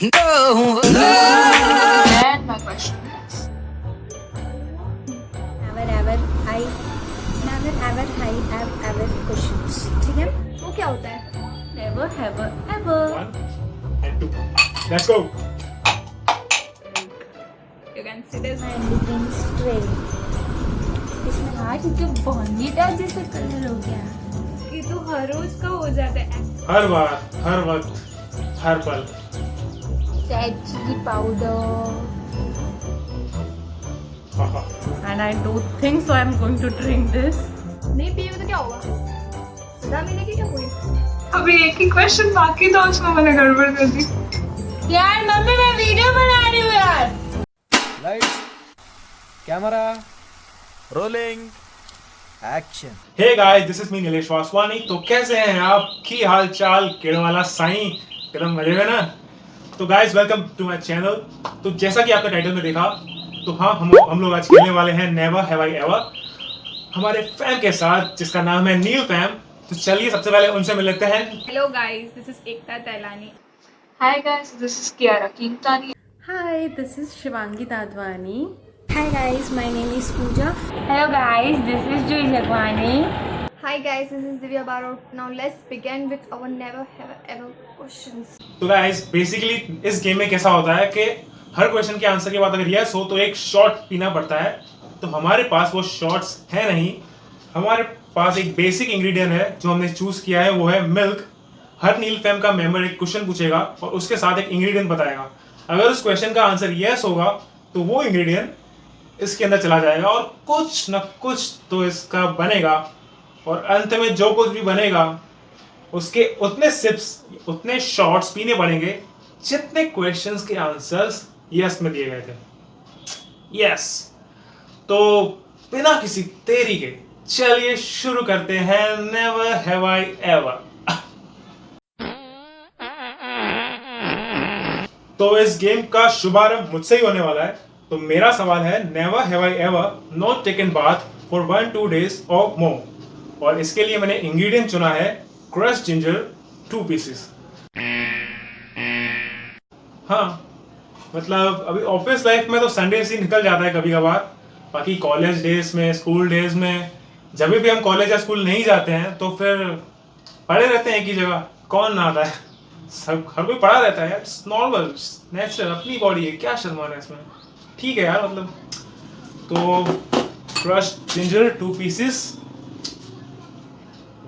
And my question is, never ever I have ever questions. ठीक है? वो क्या होता है? Never ever ever. 1 and 2. Let's go. You can see this. My living straight. इसमें आज जो बॉन्डिटा जैसे कलर हो गया. ये तो हर रोज का हो जाता है. हर बार, हर वक्त, हर पल. Red chili powder. And I don't think so I'm going to drink this. नहीं पिएगा तो क्या होगा? सजा मिलेगी क्या कोई? अभी एक ही क्वेश्चन बाकी था उसमें मैंने गड़बड़ कर दी. यार मम्मी मैं वीडियो बना रही हूँ यार. Lights, camera, rolling, action. Hey guys, this is me Nilesh Vaswani. तो कैसे हैं आप? की हाल चाल केड़े वाला साईं एकदम मजे में ना. तो guys welcome to my channel. तो जैसा कि आपने टाइटल में देखा, तो हाँ हम लोग आज खेलने वाले हैं नेवर हैव आई एवर हमारे फैम के साथ, जिसका नाम है नील फैम. तो चलिए सबसे पहले उनसे मिल लेते हैं. Hello guys, this is Ekta Tailani. Hi guys, this is Kiara Keemtani. Hi, this is Shivangi Dadwani. Hi guys, my name is Pooja. Hello guys, this is Joy Jagwani. Hi guys, this is Divya Barot. Now let's begin with our never have ever questions. तो guys basically इस game में कैसा होता है कि हर question के answer के बाद अगर यस हो तो एक शॉट पीना पड़ता है. तो हमारे पास वो शॉट्स है नहीं. हमारे पास एक बेसिक इंग्रेडिएंट है जो हमने चूज किया है, वो है मिल्क. हर नील फैम का मेंबर एक क्वेश्चन पूछेगा और उसके साथ एक इंग्रेडिएंट बताएगा. अगर उस क्वेश्चन का आंसर यस होगा तो वो इंग्रेडिएंट इसके अंदर चला जाएगा और कुछ न कुछ तो इसका बनेगा. और अंत में जो कुछ भी बनेगा उसके उतने सिप्स, उतने शॉट्स पीने पड़ेंगे जितने क्वेश्चंस के आंसर्स यस में दिए गए थे. यस. तो बिना किसी देरी के चलिए शुरू करते हैं नेवर हैव आई एवर. तो इस गेम का शुभारंभ मुझसे ही होने वाला है. तो मेरा सवाल है, never have I ever not taken bath for 1-2 days और मोर. और इसके लिए मैंने इंग्रेडिएंट चुना है क्रश्ड जिंजर 2 pieces. हाँ मतलब अभी ऑफिस लाइफ में तो संडे से निकल जाता है कभी कभार. बाकी कॉलेज डेज में, स्कूल डेज में, जब भी हम कॉलेज या स्कूल नहीं जाते हैं तो फिर पड़े रहते हैं एक ही जगह. कौन ना आता है, सब हर कोई पड़ा रहता है यार. इट्स नॉर्मल, नेचुरल, अपनी बॉडी है, क्या शर्माना है इसमें. ठीक है यार मतलब. तो crushed ginger 2 pieces,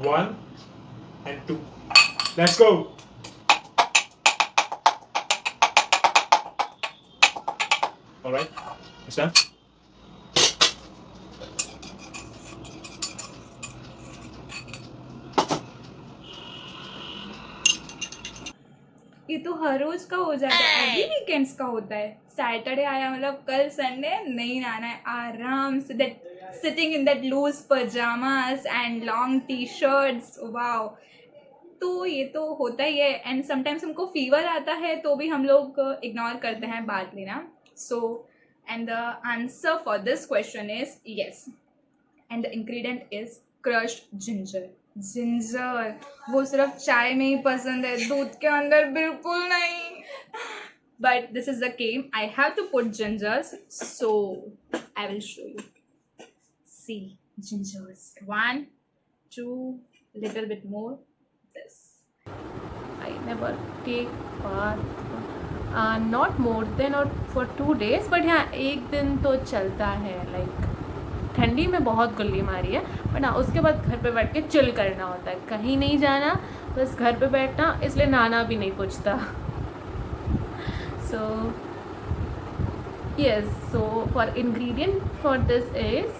1 and 2. Let's go. All right, it's done. ये तो हर रोज का हो जाता है. अभी वीकेंड्स का होता है. सैटरडे आया मतलब कल संडे नहीं नहाना है, आराम से that sitting in that loose pyjamas and long T shirts. Wow. तो ये तो होता ही है. एंड समटाइम्स हमको फीवर आता है तो भी हम लोग इग्नोर करते हैं बात लेना. सो and the answer for this question is yes. And the ingredient is crushed ginger. Ginger वो सिर्फ चाय में ही पसंद है, दूध के अंदर बिल्कुल नहीं. But this is the game. I have to put gingers, so I will show you. See gingers. 1, 2, little bit more. This. I never take bath. Not more than or for 2 days, but हाँ एक दिन तो चलता है. Like ठंडी में बहुत गुल्ली मारी है, बट हाँ उसके बाद घर पे बैठ के चिल करना होता है. कहीं नहीं जाना, बस घर पे बैठना, इसलिए नहाना भी नहीं पूछता. So yes, so for ingredient for this is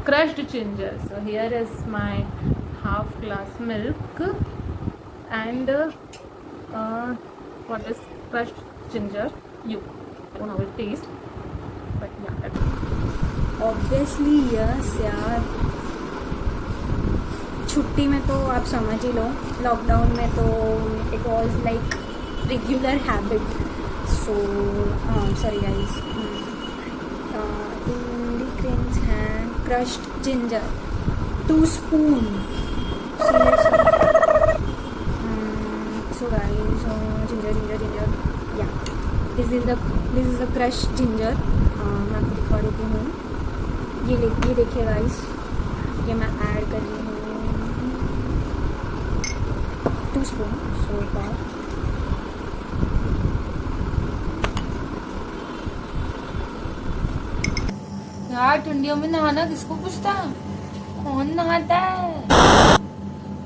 crushed ginger. So here is my half glass milk and what is crushed ginger. You don't know how it tastes, but yeah. Obviously yes यार. छुट्टी में तो आप समझ ही लो, lockdown में तो it was like regular habit. So sorry guys. Ingredients हैं crushed ginger 2 spoon. Seriously. So guys, ginger. This is the crush ginger. मैं आपको दिखा देती हूँ। ये देखिए गाइस, ये मैं ऐड कर रही हूँ 2 स्पून सोल्ट। यार ठंडियों में नहाना किसको पूछता है? कौन नहाता है?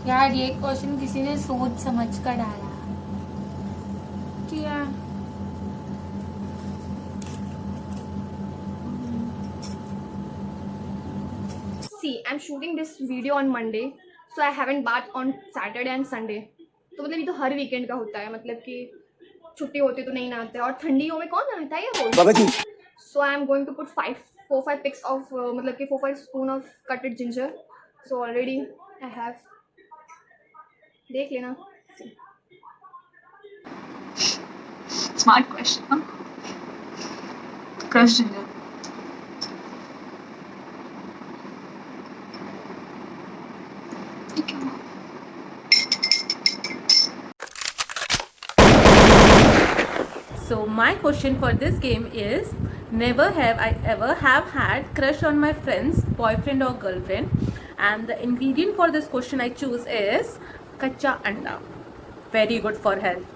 यार ये क्वेश्चन किसी ने सोच समझ कर डाला क्या? See, I'm shooting this video on Monday, so I haven't bath on Saturday and Sunday. तो मतलब ये तो हर वीकेंड का होता है, मतलब कि छुट्टी होती तो नहीं नहाते, और ठंडियों में कौन नहाता है ये रोज। So I am going to put 4-5 picks of मतलब कि 4-5 spoon of cutted ginger. So already I have. देख लेना। Smart question, huh? Crush ginger. So my question for this game is, never have I ever have had crush on my friend's boyfriend or girlfriend, and the ingredient for this question I choose is kacha anda. Very good for health.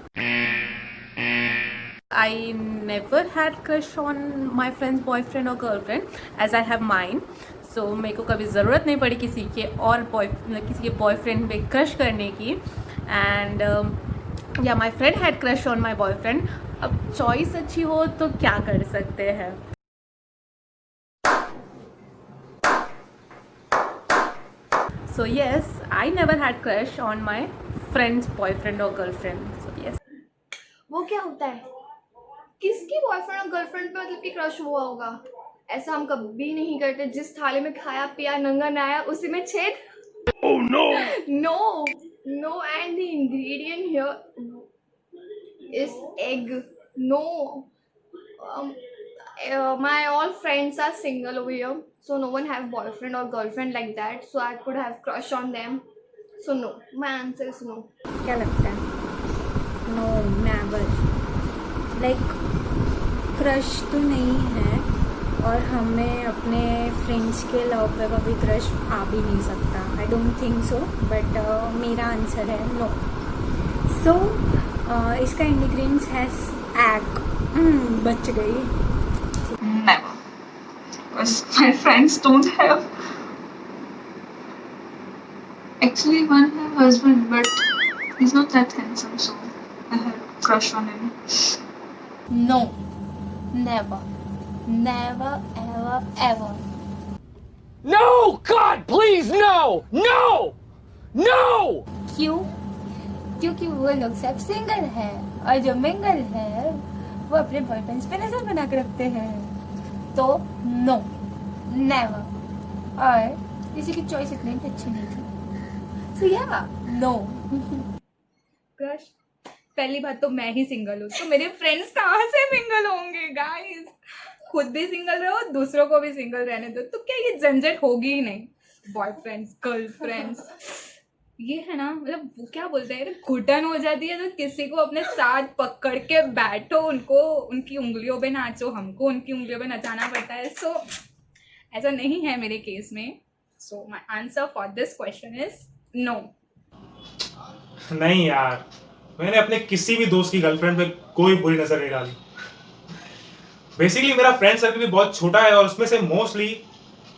I never had crush on my friend's boyfriend or girlfriend as I have mine. So मेरे को कभी ज़रूरत नहीं पड़ी किसी के और किसी के बॉयफ्रेंड पे क्रश करने की, एंड या my friend had crush on my boyfriend. अब चॉइस अच्छी हो तो क्या कर सकते हैं। So yes, I never had crush on my friend's boyfriend or girlfriend. So yes. वो क्या होता है? किसकी बॉयफ्रेंड और गर्लफ्रेंड पे मतलब कि क्रश हुआ होगा? ऐसा हम कभी नहीं करते। जिस थाली में खाया पिया नंगा नहाया उसी में छेद। Oh no! No, and the ingredient here is egg. No. My all friends are single over here, so no one have boyfriend or girlfriend like that, so I could have crush on them. So no, my answer is no. क्या लगता है? No, never. Like crush तो नहीं है, और हमें अपने friends के लव पे कभी क्रश आ भी नहीं सकता। I don't think so, but मेरा आंसर है नो। सो इसका इंग्रेडिएंट्स है एग। बच गई। Never. Because my friends don't have. Actually, one have husband, but he's not that handsome, so I had crush on him. No, never, ever. No! God, please, no! No! No! क्यों? क्योंकि वो लोग सब single है, और जो mingle है वो अपने बॉयफ्रेंड्स पे नजर बना के रखते हैं। तो नो, नेवर। और किसी की चॉइस इतनी भी अच्छी नहीं थी। सो या नो। क्रश, पहली बात तो मैं ही सिंगल हूँ, तो मेरे फ्रेंड्स कहाँ से मिंगल होंगे गाइस? खुद भी सिंगल रहो, दूसरों को भी सिंगल रहने दो, तो क्या ये झंझट होगी ही नहीं। बॉयफ्रेंड्स, गर्लफ्रेंड्स, ये है ना, मतलब वो क्या बोलते हैं, घुटन हो जाती है तो किसी को अपने साथ पकड़ के बैठो, उनको उनकी उंगलियों पे नाचो, हमको उनकी उंगलियों पे नचाना पड़ता है। सो ऐसा नहीं है मेरे केस में। So my answer for this question is no. नहीं यार, मैंने अपने किसी भी दोस्त की गर्लफ्रेंड पे कोई बुरी नजर नहीं डाली। बेसिकली मेरा फ्रेंड सर्कल भी बहुत छोटा है, और उसमें से मोस्टली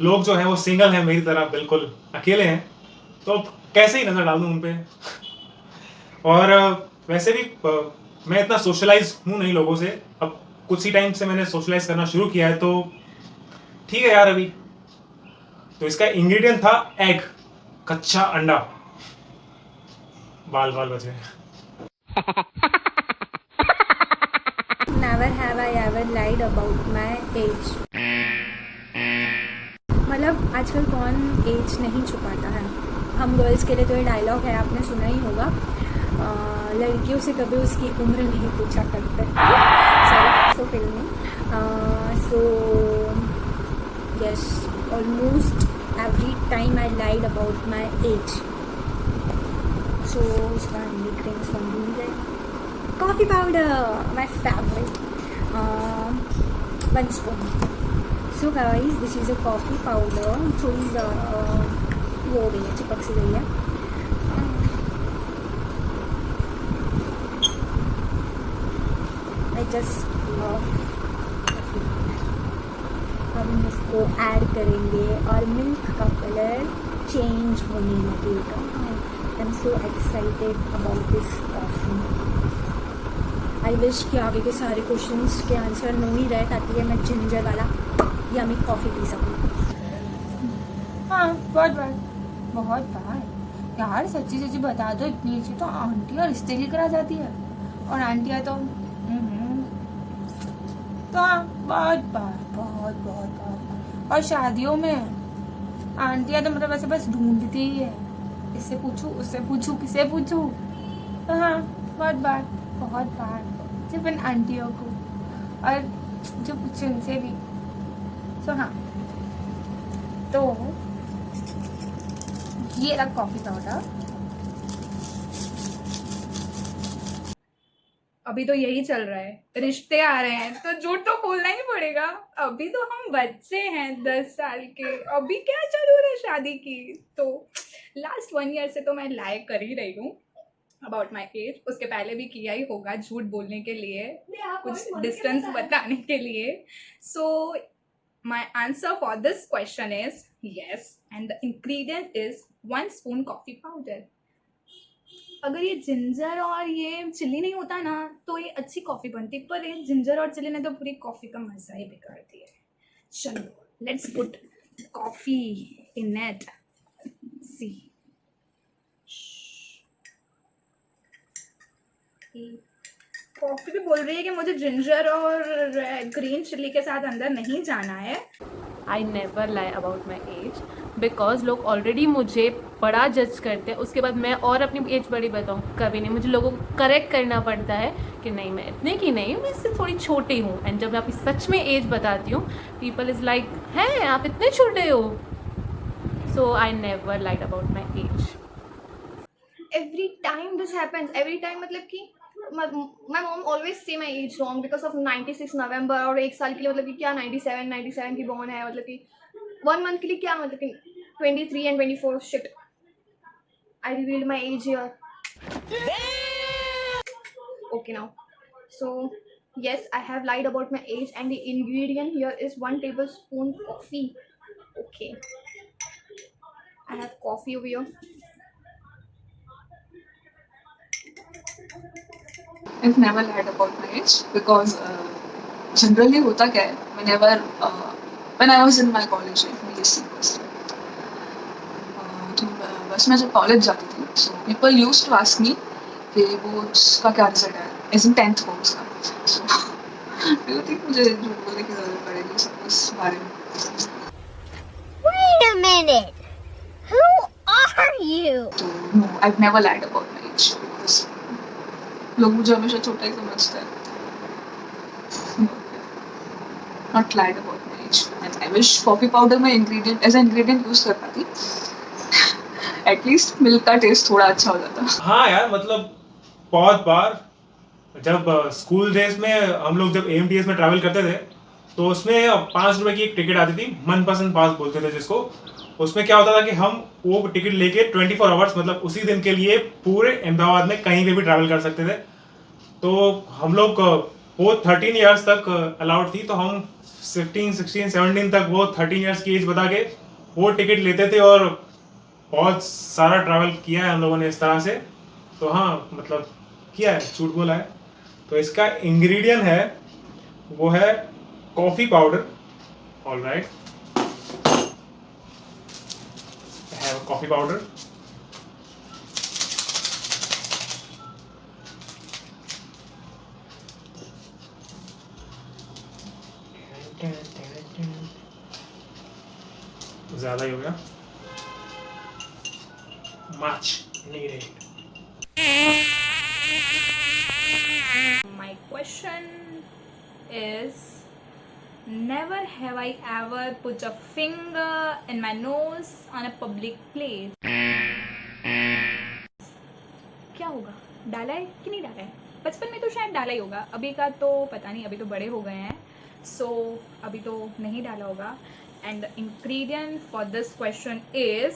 लोग जो हैं वो सिंगल हैं, मेरी तरह बिल्कुल अकेले हैं, तो कैसे ही नजर डालूं उन पे। और वैसे भी मैं इतना सोशलाइज हूँ नहीं लोगों से, अब कुछ ही टाइम से मैंने सोशलाइज करना शुरू किया है, तो ठीक है यार। अभी तो इसका इंग्रेडिएंट था एग, कच्चा अंडा। बाल बचे। Never have I ever lied about my as. मतलब आजकल कौन एज नहीं छुपाता है। हम गर्ल्स के लिए तो ये डायलॉग है, आपने सुना ही होगा, लड़कियों से कभी उसकी उम्र नहीं पूछा करते। Sorry, so filmy. So yes, almost every time I lied about my age. So इसका ingredients from coffee powder, my favourite. 1 spoon. So guys, this is a coffee powder. थोड़ी वो हो गई है, चिपक सी गई है. I just love coffee. हम इसको ऐड करेंगे और मिल्क का कलर चेंज होने लगेगा. आई am so excited about this coffee. I wish कि आगे के सारे क्वेश्चंस के आंसर नो ही रहे, ताकि मैं जिंजर वाला यम्मी कॉफ़ी पी सकूँ. हाँ, बहुत बार यार, सच्ची सच्ची बता दो, इतनी अच्छी तो आंटी और रिश्ते लेकर आ जाती है. और आंटियाँ तो हाँ, बहुत बार. और शादियों में आंटियाँ तो मतलब ऐसे बस ढूंढती ही है, इससे पूछूं, उससे पूछूं, किसे पूछूं. तो हाँ, बहुत बार सिर्फ इन आंटियों को, और जो पूछे उनसे भी. तो हाँ, तो ये रहा कॉफी पाउडर. अभी तो यही चल रहा है, रिश्ते आ रहे हैं तो झूठ तो बोलना ही पड़ेगा. अभी तो हम बच्चे हैं 10 साल के, अभी क्या जरूर है शादी की. तो लास्ट 1 ईयर से तो मैं लाई कर ही रही हूँ अबाउट माई एज. उसके पहले भी किया ही होगा झूठ बोलने के लिए, कुछ डिस्टेंस बताने के लिए. So my answer for this question is yes, and the ingredient is 1 spoon coffee powder. अगर ये जिंजर और ये चिल्ली नहीं होता ना तो ये अच्छी कॉफ़ी बनती, पर ये जिंजर और चिल्ली ने तो पूरी कॉफ़ी का मज़ा ही बिगाड़ दिया है. चलो, let's put coffee in it. See, coffee भी बोल रही है कि मुझे जिंजर और ग्रीन चिल्ली के साथ अंदर नहीं जाना है. I never lie about my as, because लोग ऑलरेडी मुझे बड़ा जज करते हैं. उसके बाद मैं और अपनी एज बड़ी बताऊँ कभी नहीं. मुझे लोगों को करेक्ट करना पड़ता है कि नहीं, मैं इतने की नहीं, मैं इससे थोड़ी छोटी हूँ. एंड जब मैं अपनी सच में एज बताती हूँ, पीपल इज़ लाइक, हैं आप इतने छोटे हो. So I never lied about my age. Every time this happens, every time मतलब कि my mom always say my age wrong because of 96 November. और 1 साल के लिए मतलब कि क्या 97 की born है, मतलब कि 1 month के लिए क्या, मतलब कि 23 and 24. shit, I revealed my age here. Okay now, so yes, I have lied about my age, and the ingredient here is 1 tablespoon coffee. Okay, I have coffee over here. I've never lied about my age because generally होता क्या है, whenever when I was in my college life, BSc first, तो बस मैं जब college जाती थी, so people used to ask me कि बोर्ड्स का क्या रिजल्ट है, as in 10th बोर्ड्स का. So do you think मुझे झूठ बोलने की जरूरत पड़ेगी सब इस बारे में? Wait a minute. Who are you? तो no, I've never lied about my age because लोग मुझे हमेशा छोटा ही समझते हैं. Not lied about my age. And I wish coffee powder में ingredient as an ingredient use कर पाती. At least milk का taste थोड़ा अच्छा हो जाता. हाँ यार, मतलब बहुत बार जब स्कूल डेज में हम लोग जब AMTS में ट्रैवल करते थे, तो उसमें 5 रुपए की एक टिकट आती थी, मनपसंद पास बोलते थे जिसको. उसमें क्या होता था कि हम वो टिकट लेके 24 आवर्स, मतलब उसी दिन के लिए पूरे अहमदाबाद में कहीं पे भी ट्रैवल कर सकते थे. तो हम लोग वो 13 इयर्स तक अलाउड थी, तो हम 15, 16, 17 तक वो 13 इयर्स की एज बता के वो टिकट लेते थे और बहुत सारा ट्रैवल किया है हम लोगों ने इस तरह से. तो हाँ, मतलब किया है, झूठ बोला है. तो इसका इंग्रेडिएंट है, वो है coffee powder. All right, have coffee powder. ज़्यादा ही हो गया. Much needed. My question is, never have I ever put a finger in my nose on a public place. क्या होगा, डाला है कि नहीं डाला है? बचपन में तो शायद डाला ही होगा, अभी का तो पता नहीं, अभी तो बड़े हो गए हैं, सो अभी तो नहीं डाला होगा. And the ingredient for this question is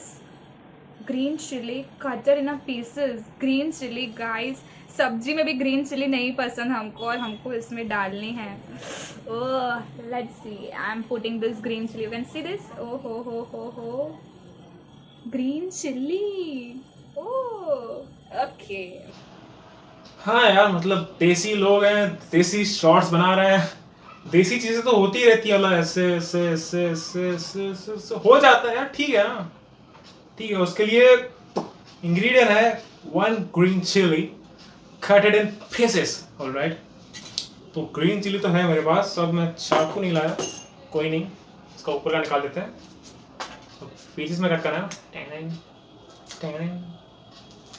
green chilli cutter in a pieces. Green chilli guys, सब्जी में भी ग्रीन चिली नहीं पसंद हमको, और हमको इसमें डालनी है. Oh let's see, I am putting this green chilli, you can see this. ओ हो ग्रीन चिली. Oh okay. हाँ यार, मतलब देसी लोग हैं, देसी शॉर्ट्स बना रहे हैं, देसी चीजें तो होती रहती है, मतलब ऐसे ऐसे ऐसे ऐसे ऐसे ऐसे ऐसे हो जाता है यार. ठीक है ना, ठीक है. उसके लिए इंग्रेडिएंट है 1 ग्रीन चिली कटेड इन पीसेस. ऑलराइट, तो ग्रीन चिली तो है मेरे पास. अब मैं चाकू नहीं लाया, कोई नहीं, इसका ऊपर का निकाल देते हैं. तो पीसेस में कट करना है. Tang tang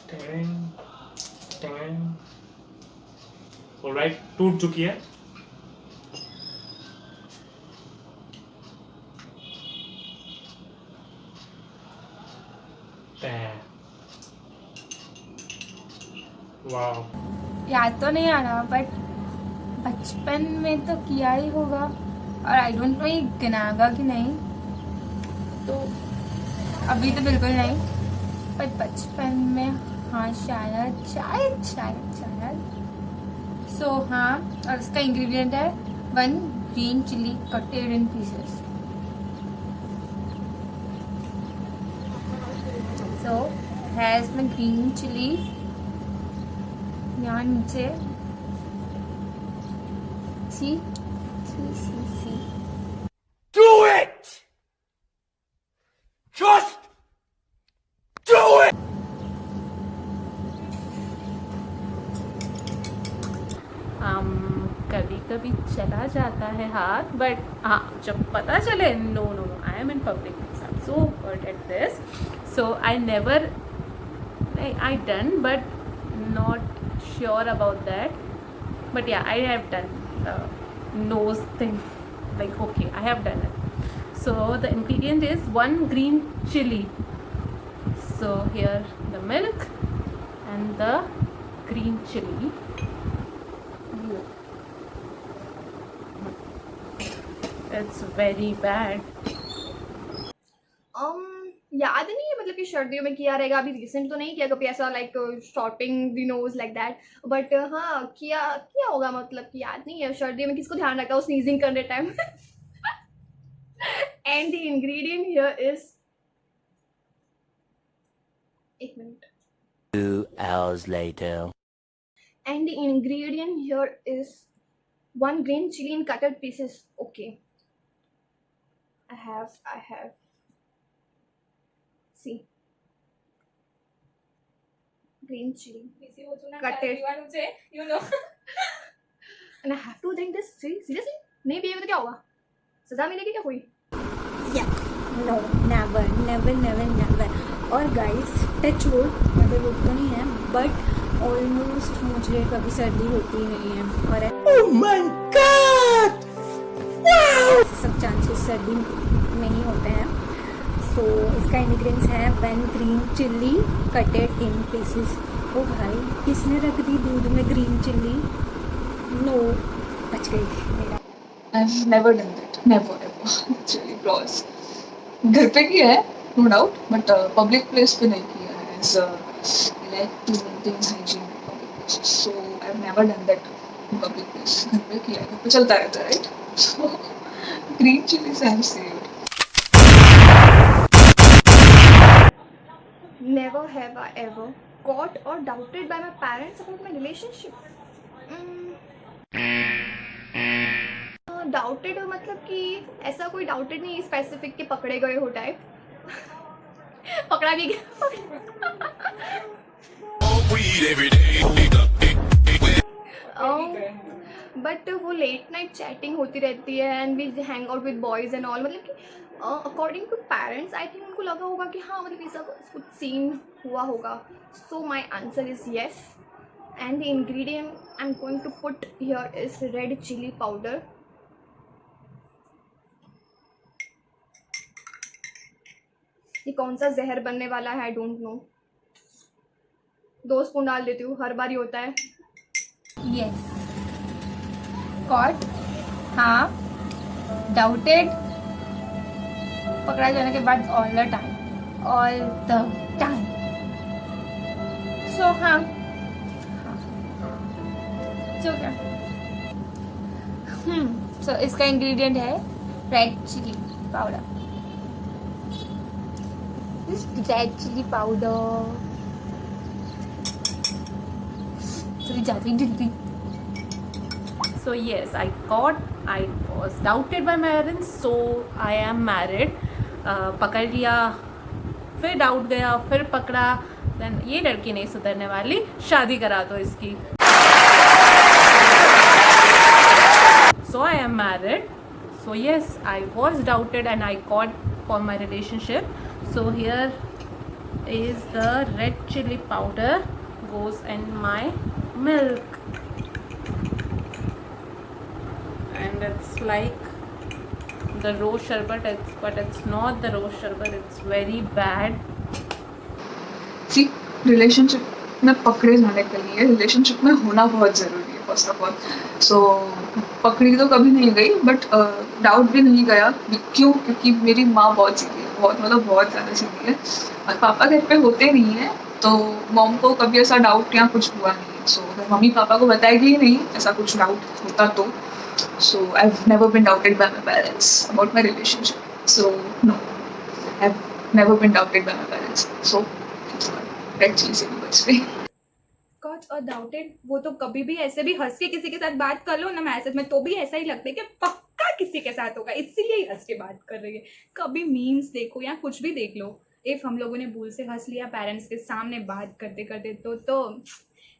tang tang. Alright, टूट चुकी है. वाह, याद तो नहीं आ रहा, बट बचपन में तो किया ही होगा, और आई डोंट नो ये गिनागा कि नहीं, तो अभी तो बिल्कुल नहीं, बट बचपन में हाँ शायद शायद शायद शायद. सो हाँ, और इसका इंग्रेडिएंट है 1 ग्रीन चिली कटेड इन पीसेस. सो है इसमें ग्रीन चिली यहाँ नीचे. सी सी सी सी. Do it! Just do it! कभी कभी चला जाता है हाथ, बट हाँ जब पता चले, no no no, I am in public place, I am so good at this. So I never, I done, but not sure about that. But yeah, I have done the nose thing. Like, okay, I have done it. So the ingredient is 1 green chili. So here the milk and the green chili. It's very bad. याद नहीं है, मतलब कि सर्दियों में किया रहेगा. अभी रिसेंट तो नहीं किया कभी ऐसा, like shorting the nose like that, but हाँ किया किया होगा. मतलब कि याद नहीं है. सर्दियों में किसको ध्यान रखा है स्नीजिंग करने time. And the ingredient here is, एक minute. 2 hours later. And the ingredient here is 1 green chili in cutted pieces. Okay. I have. See. Green chili. Cut it. You know. And I have to drink this. Seriously? नहीं पिएगा तो क्या होगा? सजा मिलेगी क्या कोई? No, never never never never. और गाइस, टच वुड, मतलब वो तो नहीं है, बट ऑलमोस्ट मुझे कभी सर्दी होती नहीं है. और Oh my God! Wow! सब चांसेस सर्दी में ही होते हैं. सो इसका इंग्रेडिएंट्स है 1 ग्रीन चिल्ली कटेड इन पीसेस. ओ भाई, किसने रख दी दूध में ग्रीन चिल्ली? नो, बच गई मेरा. I've never done that. Never ever. Actually, gross. घर पे किया है, no doubt, but public place पे नहीं किया है. As I like to maintain hygiene in public places, so I've never done that in public place. घर पे किया है, घर पे चलता रहता है, right? So green chilies I have saved. Never have I ever caught or doubted by my parents about my relationship. Doubted हो मतलब कि ऐसा कोई डाउटेड नहीं स्पेसिफिक के पकड़े गए हो टाइप. पकड़ा भी गया. बट वो लेट नाइट चैटिंग होती रहती है and we hang out with boys and all. मतलब कि according to parents I think उनको लगा होगा कि हाँ मतलब ऐसा कुछ सीन हुआ होगा. So my answer is yes. And the ingredient I am going to put here is red chilli powder. ये कौन सा जहर बनने वाला है आई डोंट नो. 2 स्पून डाल देती हूँ, हर बार ही होता है. यस कॉट, हाँ, डाउटेड, पकड़ा जाने के बाद ऑल द टाइम, सो हाँ, सो क्या, सो इसका इंग्रेडिएंट है red chilli powder, red chilli powder, थोड़ी ज़्यादा जल्दी. So yes, I was doubted by my parents, so I am married. पकड़ लिया, फिर डाउट गया, फिर पकड़ा, देन ये लड़की नहीं सुधरने वाली, शादी करा दो इसकी. So I am married. So yes, I was doubted and I caught for my relationship. So here is the red chili powder goes in my milk. And it's like the rose sherbet, but it's not the rose sherbet, it's very bad. सी relationship में पकड़े जाने के लिए relationship में होना बहुत ज़रूरी है फर्स्ट ऑफ ऑल. सो पकड़ी तो कभी नहीं गई, बट डाउट भी नहीं गया. क्यों? क्योंकि मेरी माँ बहुत सीधी है, बहुत ज़्यादा सीधी है, और पापा घर पे होते नहीं हैं, तो मॉम को कभी ऐसा डाउट या कुछ हुआ नहीं. सो अगर मम्मी पापा को बताएगी ही नहीं ऐसा कुछ डाउट होता तो. So I've never been doubted by my parents about my relationship. So no, I've never been doubted by my parents. So red chili से भी बच गई. कॉट और डाउटेड वो तो कभी भी ऐसे भी हंस के किसी के साथ बात कर लो ना मैसेज में, तो भी ऐसा ही लगता है कि पक्का किसी के साथ होगा, इसीलिए ही हंस के बात कर रही है. कभी मीम्स देखो या कुछ भी देख लो, इफ हम लोगों ने भूल से हंस लिया पेरेंट्स के सामने बात करते करते, तो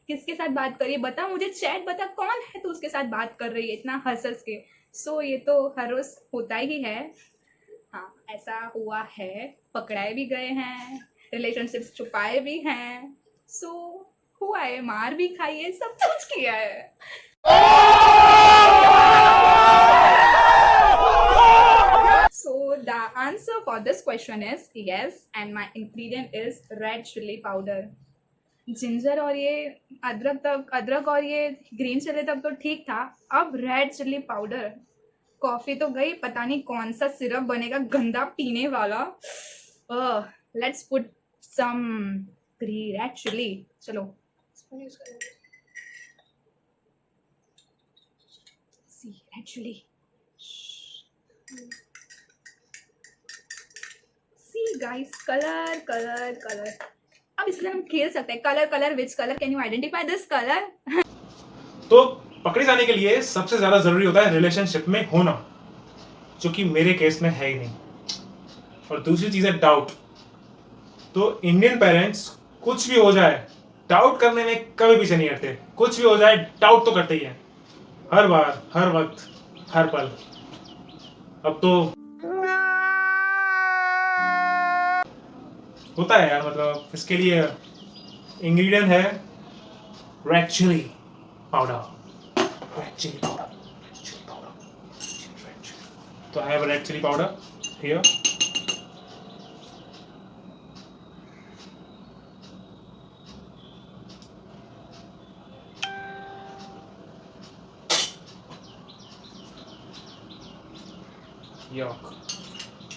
किसके साथ बात करिए, बता मुझे, चैट बता, कौन है तू उसके साथ बात कर रही है इतना हंस हंस के. सो ये तो हर रोज होता ही है. हाँ, ऐसा हुआ है, पकड़ाए भी गए हैं, रिलेशनशिप्स छुपाए भी हैं, सो हुआ है, मार भी खाई है, सब कुछ किया है. So the answer for this question is yes, and my ingredient is red chili powder. Ginger और ये अदरक और ये ग्रीन चिली तक तो ठीक था, अब रेड चिली पाउडर. कॉफी तो गई, पता नहीं कौन सा सिरप बनेगा गंदा पीने वाला. Let's put some red chilli. चलो see red chilli, see guys, colour. अब इसलिए हम खेल सकते हैं colour, which colour, can you identify this colour. तो पकड़े जाने के लिए सबसे ज्यादा जरूरी होता है रिलेशनशिप में होना, जो कि मेरे केस में है ही नहीं. और दूसरी चीज है डाउट. तो इंडियन पेरेंट्स कुछ भी हो जाए डाउट करने में कभी पीछे नहीं हटते. कुछ भी हो जाए डाउट तो करते ही हैं, हर बार, हर वक्त, हर पल. अब तो होता है यार, मतलब इसके लिए इंग्रेडिएंट है रेड चिली पाउडर. तो I have red chilli powder here.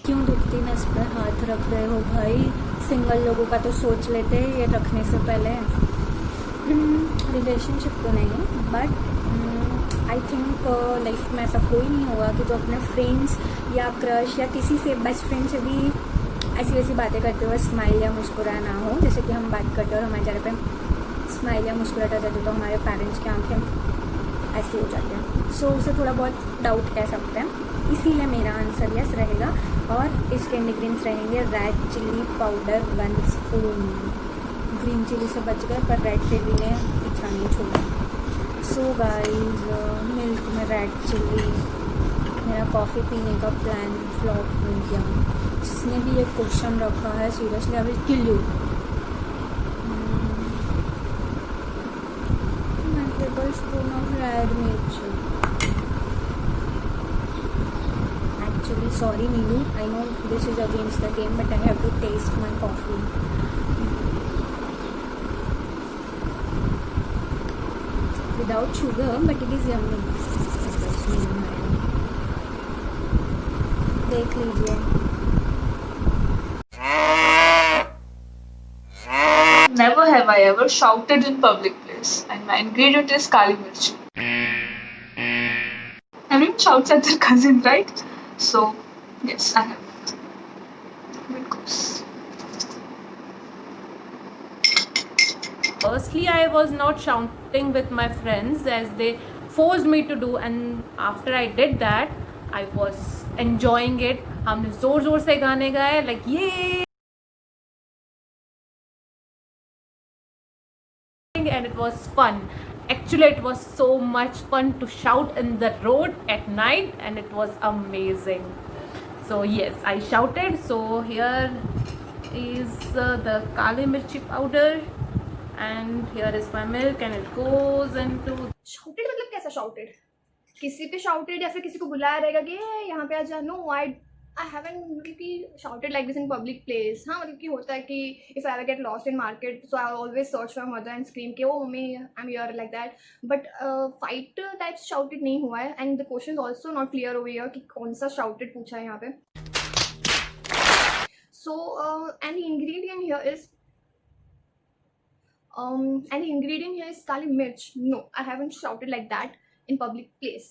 क्यों दुखती नस पर हाथ रख रहे हो भाई? सिंगल लोगों का तो सोच लेते हैं ये रखने से पहले. रिलेशनशिप तो नहीं, बट आई थिंक लाइफ में ऐसा कोई नहीं होगा कि जो अपने फ्रेंड्स या क्रश या किसी से बेस्ट फ्रेंड से भी ऐसी वैसी बातें करते हुए स्माइल या मुस्कुराना हो. जैसे कि हम बात करते हैं और हमारे चेहरे पे स्माइल या मुस्कुराहट आ जाती है, तो हमारे पेरेंट्स की आंखें ऐसी हो जाती हैं. सो उसे थोड़ा बहुत डाउट कह सकते हैं. इसीलिए मेरा आंसर यस रहेगा. और इसके इंग्रेडिएंट्स रहेंगे red chilli powder 1 spoon. Green chili से बच गए, पर रेड चिली ने पीछा नहीं छोड़ा. सो गाइस, मिल्क में रेड चिली, मेरा कॉफ़ी पीने का प्लान फ्लॉप हो गया. जिसने भी ये क्वेश्चन रखा है, seriously I will kill you. Table spoon of red मिर्च. Actually, sorry Neelu, I know this is against the game, but I have to taste my coffee. without sugar, but it is yummy. देख लीजिए. Never have I ever shouted in public place, and my ingredient is kali mirchi. Everyone shouts at their cousin, right? So, yes, I have. Good course. Firstly, I was not shouting with my friends as they forced me to do, and after I did that, I was enjoying it. हमने जोर जोर से गाने गाए, like ये, and it was fun. Actually, it was so much fun to shout in the road at night, and it was amazing. So yes, I shouted. So here is the kali mirchi powder, and here is my milk, and it goes into. Shouted मतलब कैसा shouted? किसी पे shouted या फिर किसी को बुलाया रहेगा कि "ए, यहाँ पे आ जा"? नो, आई हैवंट मतलब कि shouted like this in public place. हाँ, मतलब कि होता है कि if I ever get lost in market, so I always search for mother and scream कि oh mummy I am here, like that. But fight types shouted नहीं हुआ है. And the question also not clear over here कि कौन सा shouted पूछा है यहाँ पे. So and the ingredient here is and the ingredient here is kali mirch. No, I haven't shouted like that in public place.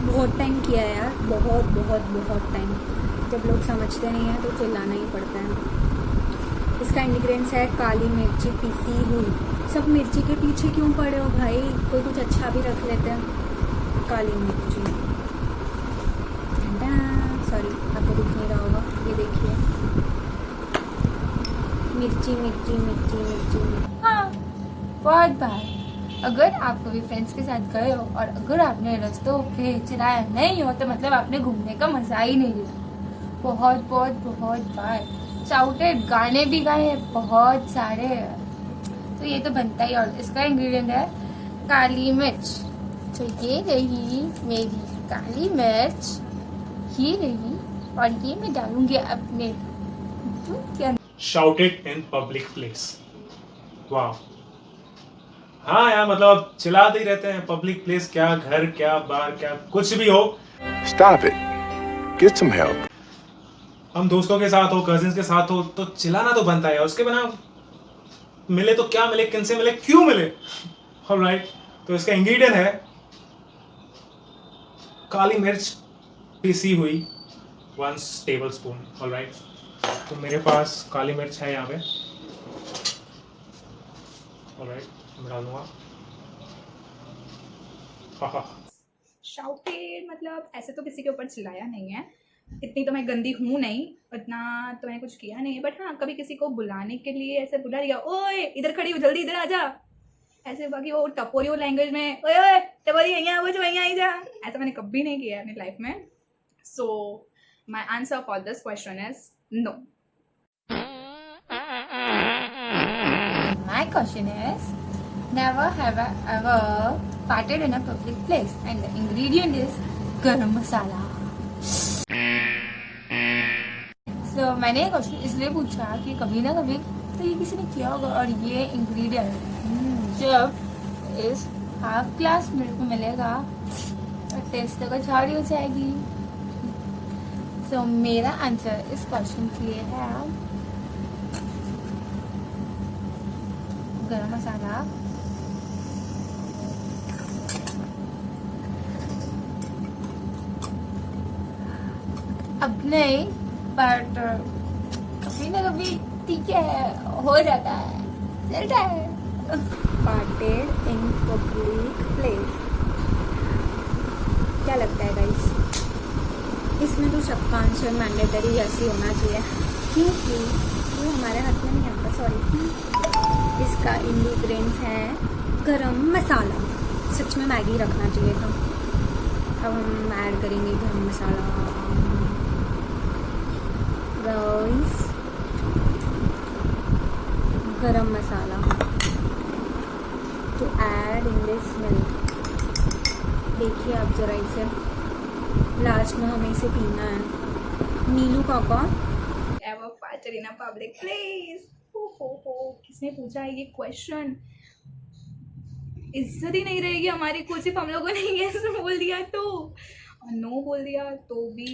बहुत time किया है यार, बहुत बहुत बहुत टाइम. जब लोग समझते नहीं हैं तो चिल्लाना ही पड़ता है. इसका इंग्रेडिएंट्स है काली मिर्ची पिसी हुई. सब मिर्ची के पीछे क्यों पड़े हो भाई, कोई कुछ अच्छा भी रख लेते हैं. काली मिर्ची, सॉरी आपको दिख नहीं रहा होगा, ये देखिए, मिर्ची मिर्ची मिर्ची मिर्ची. हाँ, बहुत बार अगर आप कभी फ्रेंड्स के साथ गए हो और अगर आपने रास्तों पे चिल्लाया नहीं हो तो मतलब आपने घूमने का मज़ा ही नहीं लिया. बहुत बहुत बहुत बार शाउटेड गाने भी गाए हैं बहुत सारे. तो ये तो बनता ही. और इसका इंग्रेडिएंट है काली मिर्च. तो ये रही मेरी काली मिर्च, ये रही, और ये मैं डालूंगी अपने दूध के अंदर. Shouted in public place. वाह. हाँ यार, मतलब अब चिल्लाते ही रहते हैं. पब्लिक प्लेस क्या, घर क्या, बार क्या, कुछ भी हो. Stop it. Get some help. हम दोस्तों के साथ हो, कजिन्स के साथ हो, तो चिल्लाना तो बनता है. उसके बिना मिले तो क्या मिले, किन से मिले, क्यों मिले. ऑलराइट, तो इसका इंग्रेडिएंट है काली मिर्च पिसी हुई 1 टेबलस्पून. ऑलराइट, तो मेरे पास काली मिर्च है यहाँ पे. ऑलराइट, मैं डालूंगा. शाउटेड मतलब ऐसे तो किसी के ऊपर चिल्लाया नहीं है. इतनी तो मैं गंदी हूँ नहीं, इतना तो मैंने कुछ किया नहीं है. बट हाँ, कभी किसी को बुलाने के लिए ऐसे बुला दिया, ओए इधर खड़ी हो, जल्दी इधर आ जा, ऐसे. बाकी वो टपोरियो लैंग्वेज में ओए ओए टपोरी यहाँ वो जो यहाँ आई जा, ऐसा मैंने कभी नहीं किया अपनी लाइफ में. So my answer for this question is no. My question is, never have I ever farted in a public place, and the ingredient is garam masala. So मैंने ये क्वेश्चन इसलिए पूछा कि कभी ना कभी तो ये किसी ने किया होगा. और ये इंग्रेडिएंट जब इस हाफ ग्लास मिल्क में मिलेगा और टेस्ट तो कुछ और ही हो जाएगी. So मेरा आंसर इस क्वेश्चन के लिए है गरम मसाला. अब नहीं, बट कभी ना कभी ठीक है, हो जाता है, चलता है. Farted in public place. क्या लगता है गाइस? इसमें तो सबका आंसर मैंडेटरी जैसी होना चाहिए, क्योंकि वो हमारे हाथ में नहीं आता. सॉरी. इसका इंग्रेडिएंट्स है गरम मसाला. सच में मैगी रखना चाहिए था. अब हम ऐड करेंगे गरम मसाला. गाइस, गरम मसाला to add in this milk. देखिए आप जरा इसे, लास्ट में हमें इसे पीना है. नीलू पापा, ever farted in a public place? हो, किसने पूछा है ये क्वेश्चन? इज्जत ही नहीं रहेगी हमारी कुछ, सिर्फ हम लोगों ने यस बोल दिया तो, और नो बोल दिया तो भी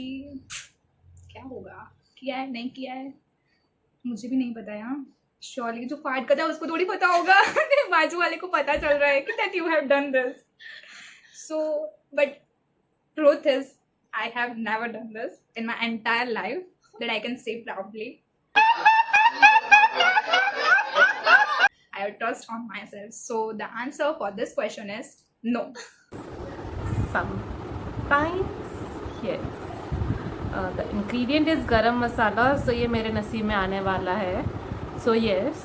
क्या होगा, किया है नहीं किया है मुझे भी नहीं पता यार। श्योरली जो फाट करता है उसको थोड़ी पता होगा बाजू वाले को पता चल रहा है कि that you have done this. So but truth is I have never done this in my entire life that I can say proudly. I have trust on myself. So the answer for this question is no. Sometimes yes. The ingredient is garam masala, so ये मेरे नसीब में आने वाला है. So yes,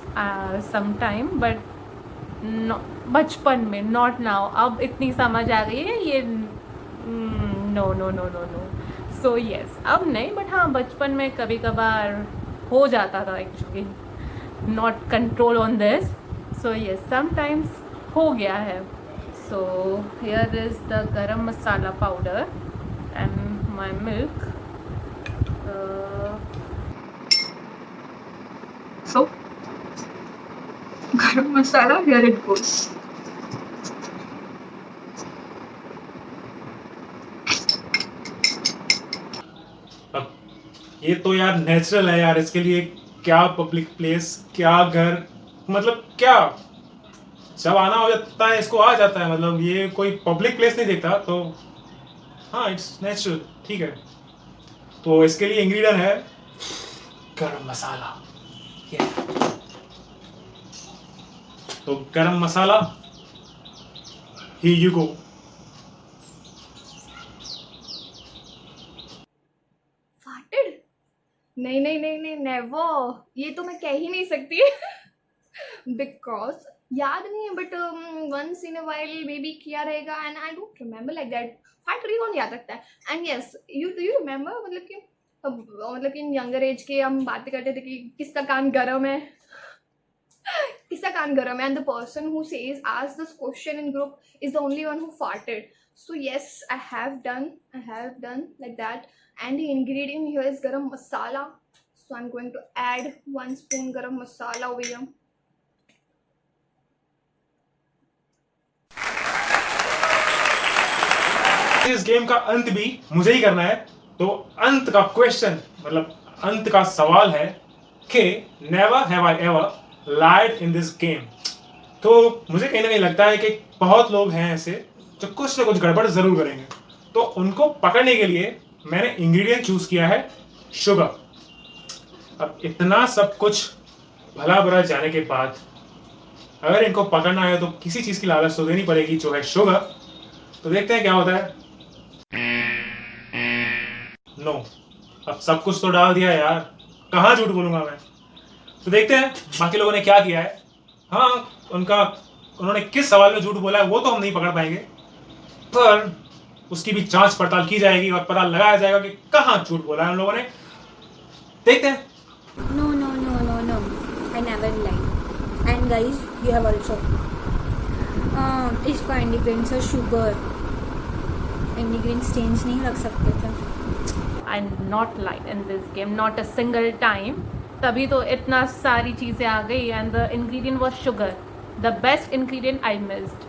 sometime, but no, बचपन में, not now. अब इतनी समझ आ गई है ये no. So yes, अब नहीं, but हाँ बचपन में कभी कभार हो जाता था actually. Not control on this. So yes, sometimes हो गया है. So here is the garam masala powder and my milk. So, garam masala, here it goes. अब ये तो यार नेचुरल है यार, इसके लिए क्या पब्लिक प्लेस, क्या घर, मतलब क्या, जब आना हो जाता है इसको आ जाता है, मतलब ये कोई पब्लिक प्लेस नहीं देखता, तो हाँ इट्स नेचुरल, ठीक है। तो इसके लिए इंग्रेडिएंट है गरम मसाला, तो गरम मसाला, here you go। फाटेड? नहीं, नेवर, ये तो मैं कह ही नहीं सकती बिकॉज याद नहीं है, but once in a while may be किया रहेगा and I don't remember like that. फाटरी कौन याद रखता है? एंड यस, यू रिमेंबर, मतलब कि इन यंगर एज के हम बातें करते थे कि किसका कान गरम है किसका कान गरम है, and the person who says ask this question in group is the only one who farted. So yes, I have done like that, and the ingredient here is garam masala. So I'm going to add 1 spoon garam masala over here. इस game का अंत भी मुझे ही करना है, तो अंत का क्वेश्चन, मतलब अंत का सवाल है कि never have I ever lied in this game. तो मुझे कहीं ना कहीं लगता है कि बहुत लोग हैं ऐसे जो कुछ ना कुछ गड़बड़ जरूर करेंगे, तो उनको पकड़ने के लिए मैंने इंग्रेडिएंट चूज किया है शुगर। अब इतना सब कुछ भला बुरा जाने के बाद अगर इनको पकड़ना है तो किसी चीज की लालच तो देनी पड़ेगी, जो है शुगर। तो देखते हैं क्या होता है। नो, अब सब कुछ तो डाल दिया यार, कहाँ झूठ बोलूंगा मैं। तो देखते हैं बाकी लोगों ने क्या किया है। हाँ, उन्होंने किस सवाल में झूठ बोला है वो तो हम नहीं पकड़ पाएंगे, पर उसकी भी जांच पड़ताल की जाएगी और पता लगाया जाएगा कि कहाँ झूठ बोला है उन लोगों ने। देखते हैं। No, I never lied. And guys, you have also. इसका इंग्रेडिएंट्स है शुगर, इंग्रेडिएंट्स चेंज नहीं रख सकते थे। I'm not lied in this game, not a single time. तभी तो इतना सारी चीज़ें आ गई, and the ingredient was sugar, the best ingredient I missed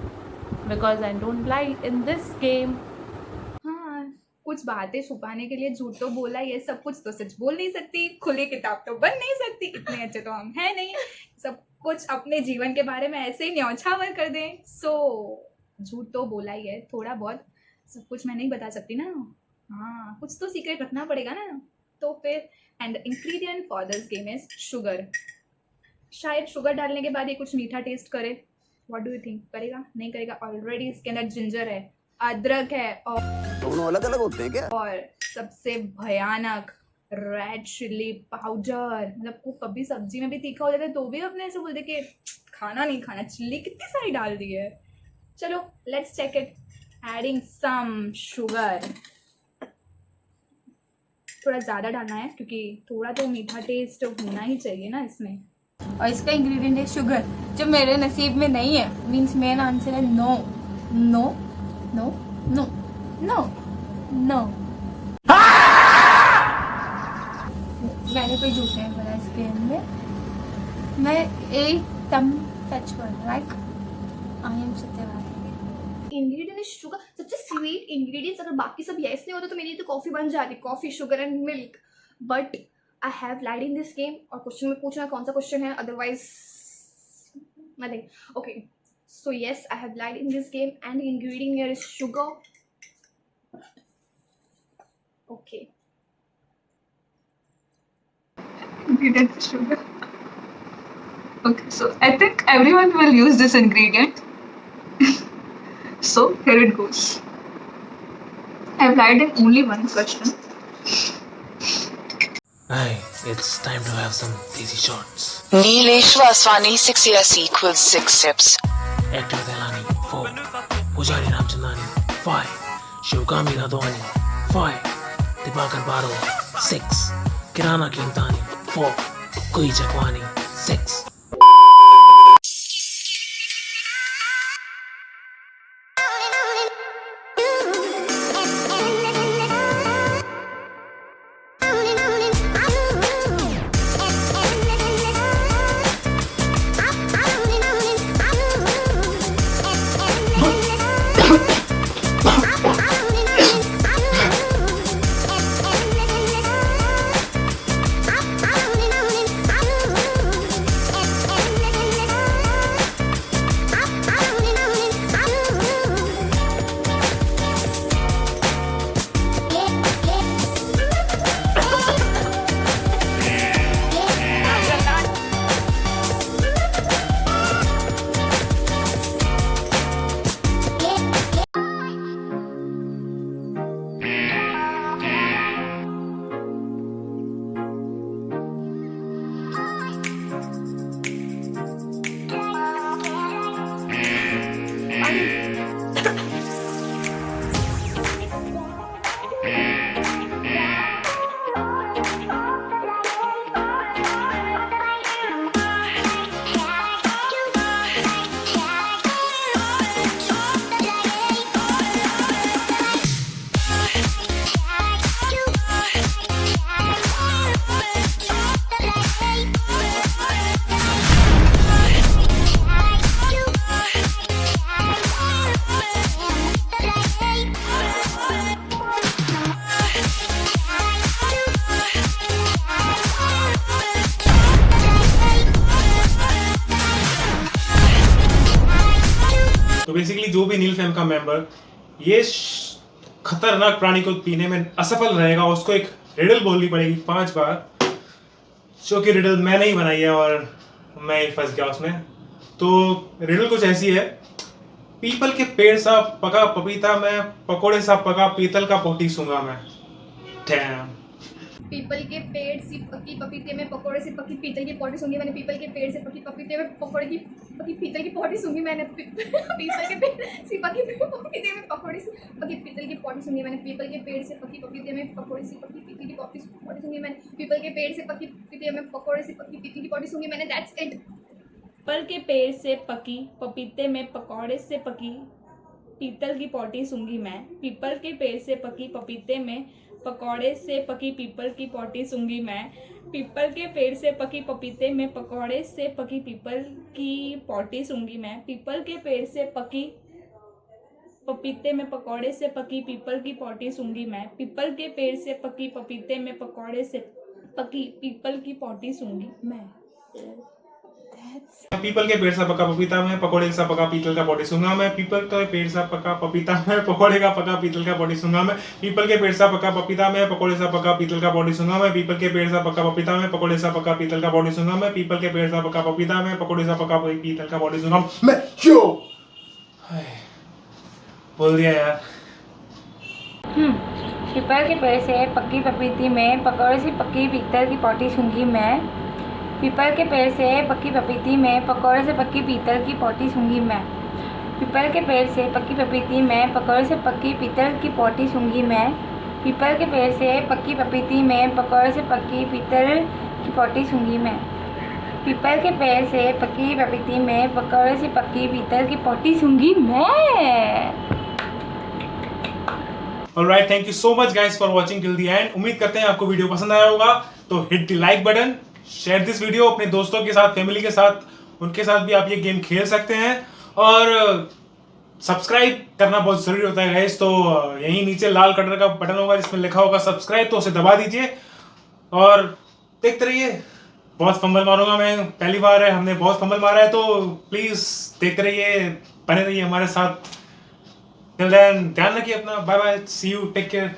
because I don't lie in this game. हाँ, कुछ बातें छुपाने के लिए झूठ तो बोला, ये सब कुछ तो सच बोल नहीं सकती, खुली किताब तो बन नहीं सकती, इतने अच्छे तो हम हैं नहीं, सब कुछ अपने जीवन के बारे में ऐसे ही न्यौछावर कर दें। सो झूठ तो बोला ही है, थोड़ा बहुत, सब कुछ मैं नहीं बता सकती ना। हाँ, कुछ तो सीक्रेट रखना पड़ेगा ना। तो फिर and ingredient for this game is sugar. शायद शुगर डालने के बाद ये कुछ मीठा टेस्ट करे। What do you think? करेगा नहीं करेगा? ऑलरेडी इसके अंदर जिंजर है, अदरक है, और दोनों अलग अलग होते हैं क्या? और सबसे भयानक रेड चिली पाउडर। मतलब को कभी सब्जी में भी तीखा हो जाता है तो भी अपने ऐसे बोलते कि खाना नहीं खाना, चिल्ली कितनी सारी डाल दी है। चलो let's check it. Adding some sugar, थोड़ा ज़्यादा डालना है क्योंकि थोड़ा तो मीठा टेस्ट होना ही चाहिए ना इसमें। और इसका इंग्रेडिएंट है शुगर, जो मेरे नसीब में नहीं है। मीन्स मेरा आंसर है no no no no no no. मैंने कोई झूठ नहीं बोला इस गेम में, मैं एकदम सच बोल रहा। आई एम सत्यवादी। Ingredient is sugar, such sweet ingredients. अगर बाकी सब यस नहीं होते तो मेरी तो कॉफ़ी बन जाती, coffee sugar and milk. But I have lied in this game. और क्वेश्चन में पूछना कौन सा क्वेश्चन है, otherwise nothing. Okay, so yes I have lied in this game and the ingredient here is sugar. Okay, ingredient is sugar. Okay, so I think everyone will use this ingredient. So here it goes. I've lied in only one question. Hey, it's time to have some easy shots. Nilesh Vaswani 6 years equals 6 steps. Actor Delani 4, Pujari Ramchandani 5, Shivgami Radwani 5, Dibakar Baro 6, Kirana Kintani 4, Koi Chakwani 6. तो basically जो भी नील fam का member ये खतरनाक प्राणी को पीने में असफल रहेगा, उसको एक रिडल बोलनी पड़ेगी 5 बार, जो कि रिडल मैंने ही बनाई है और मैं ही फंस गया उसमें। तो रिडल कुछ ऐसी है, पीपल के पेड़ सा पका पपीता मैं, पकोड़े सा पका पीतल का पोटी सूंगा मैं। डैम। पीपल के पेड़ से पकी पपीते में पकोड़े से पकी पीतल की पोटी सूंघी मैंने। पीपल के पेड़ से पकी पपीते में पकोड़े की पकी पीतल की पोटी सूंघी मैंने। पीपल के पेड़ से पकी पपीते में पकोड़े से पकी पीतल की पोटी सूंघी मैंने। पीपल के पेड़ से पकी पपीते में पकोड़े से पकी पीतल की पोटी सूंघी मैंने। पीपल के पेड़ से पकी पपीते में पकोड़े से पकी पीतल की पोटी सूंघी मैंने। That's it. पीपल के पेड़ से पकी पपीते में पकौड़े से पकी पीतल की पोटी सूंघी मैं। पीपल के पेड़ से पकी पपीते में पकौड़े से पकी पीपल की पोटी सूंघी मैं। पीपल के पेड़ से पकी पपीते में पकौड़े से पकी पीपल की पोटी सूंघी मैं। पीपल के पेड़ से पकी पपीते में पकौड़े से पकी पीपल की पोटी सूंघी मैं। पीपल के पेड़ से पकी पपीते में पकौड़े से पकी पीपल की पोटी सूंघी मैं। पीपल के पेड़ सा पका पपीता में पकोड़े सा पका पीतल का पोटी सूंघा मैं। पीपल के पेड़ सा पका पपीता में पकोड़े का पका पीतल का पोटी सूंघा मैं। पीपल के पेड़ सा पका पपीता में पकोड़े सा पका पीतल का पोटी सूंघा मैं। पीपल के पेड़ सा पका पपीता में पकोड़े सा पका पीतल का पोटी सूंघा मैं। पीपल के पेड़ सा पका पपीता में पकोड़े सा पका पीतल का पोटी सूंघा मैं। क्यों बोल दिया यार। पीपल के पेड़ से पकी पपीती में पकौड़े से पकी पीतल की पोटी सूंघी मैं। पीपल के पेड़ से पकी पपीती में पकौड़े से पकी पीतल की पोटी सूंघी मैं। पीपल के पेड़ से पकी पपीती में पकौड़े से पकी पीतल की पोटी सूंघी मैं। पीपल के पेड़ से पकी पपीती में पकौड़े से पकी पीतल की पोटी सूंघी मैं। पीपल के पेड़ से पकी पपीती में पकौड़े से पकी पीतल की पोटी सूंघी मैं। Alright, thank you so much guys for watching till the end. उम्मीद करते हैं आपको वीडियो पसंद आया होगा, तो hit the like button, share this video अपने दोस्तों के साथ, फैमिली के साथ, उनके साथ भी आप ये गेम खेल सकते हैं। और सब्सक्राइब करना बहुत ज़रूरी होता है गाइस, तो यहीं नीचे लाल कलर का बटन होगा जिसमें लिखा होगा सब्सक्राइब, तो उसे दबा दीजिए और देखते रहिए। बहुत फंबल मारूंगा मैं, पहली बार है, हमने बहुत फंबल मारा है, तो प्लीज़ देखते रहिए, बने रहिए हमारे साथ। टिल देन ध्यान रखिए अपना, bye bye, see you, take care.